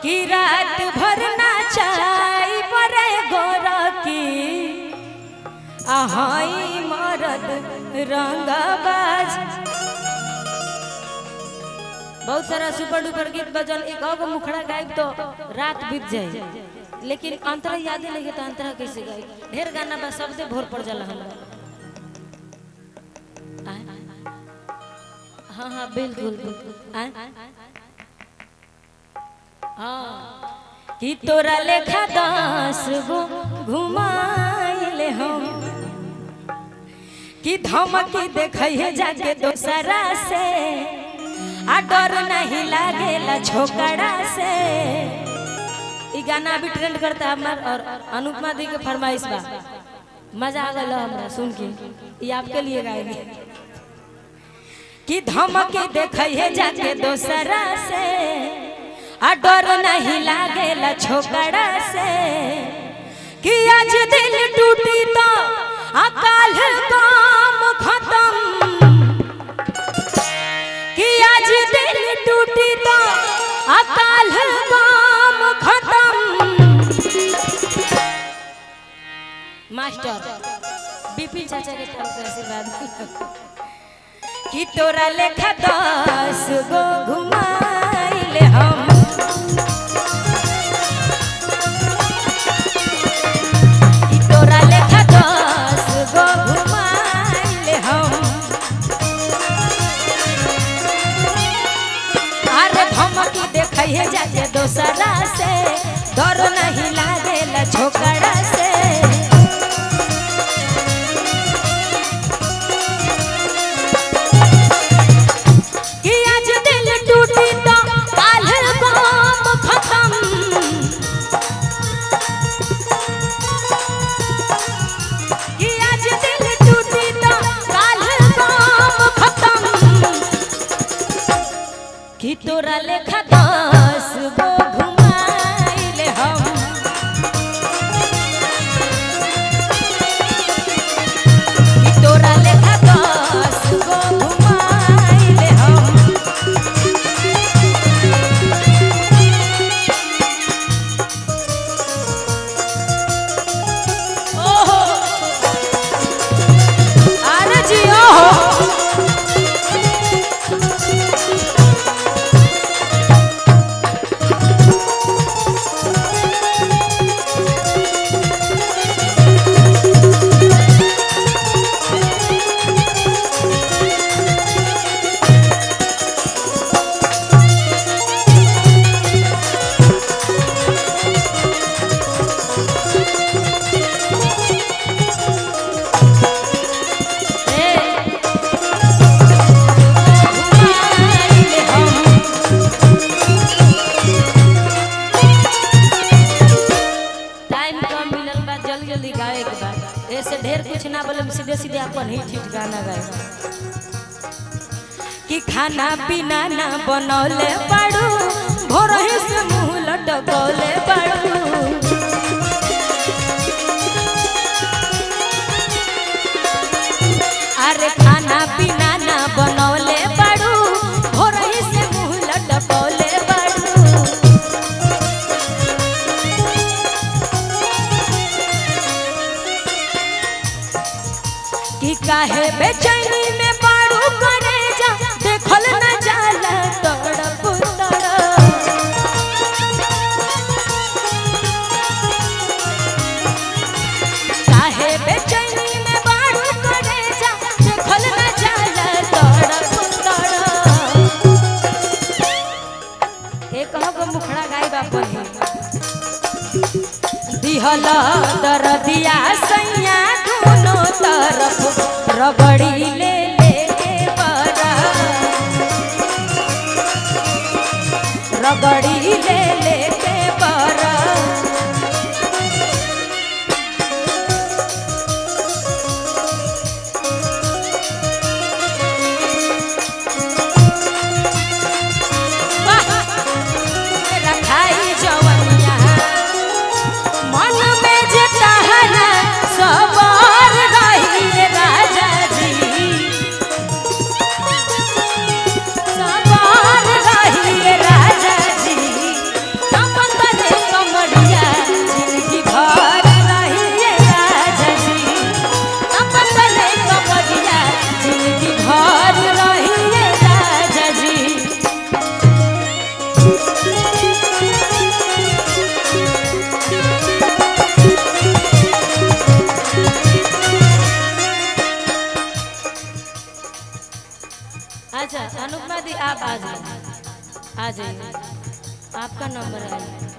कि रात भर नाचाई बरे गोरकी आहाई मरद रंगबाज। बहुत सारा सुपर डुपर गीत बजल, एक और मुखड़ा गायब तो रात बीत जाए, लेकिन अंतरा याद लगे तो अंतरा कैसे गाय। ढेर गाना बा शब्द भोर पड़ जाला हमरा। हाँ हाँ बिल्कुल हाँ कि तोरा लेखा 10 गो घुमाइले हम कि धमकी देखै जाके दोसरा से आ डर नहीं लागेला छोकरा से। ई गाना अभी ट्रेंड करता है हमार और अनुपमा दी के फरमाइश बा। मजा आ गया हमरा सुन के, ये आपके लिए गाएंगे कि धमकी देखै जाके दोसरा से आ डर नहीं लागेला छोकरा से। कि आज दिल टूटी तो अकाल काम खत्म, कि आज दिल टूटी तो अकाल काम खत्म। मास्टर बीपी चाचा के तरफ से आशीर्वाद कि तोरा लेखा 10 गो घुमाइले हम कि तोरा लेखा 10 गो घुमाइले हम। अरे धमकी देखै जाके दोसरा से डर नहीं लागेला छोकरा से। कि तोरा लेखा 10 गो घुमाइले हम कि तोरा लेखा 10 गो घुमाइले हम। ओहो अरे जी ओहो ढेर कुछ ना बोले, सीधे सीधे अपन ही ठीक गाना गाए कि खाना पीना ना बनौले पड़ू भोर ही से मुंह लटकौले पड़ू। अरे खाना पीना ना बनौले पड़ू भोर ही से मुंह लटकौले पड़ू। कि काहे बेचैनी में पाड़ू करे जा देखल न जाला तड़प तड़प। काहे बेचैनी में पाड़ू करे जा देखल न जाला तड़प तड़प। एक हो मुखड़ा गाई बापन दिहल दरदिया सैया दोनों तरफ रगड़ी ले लेके बरा रगड़ी ले लेके बरा। रखाई जवनिया मन में जे तहरा सवार रही राजा जी सवार रही राजा जी। तब अच्छा अनुपमा दी आप आ जाइए आपका नंबर है।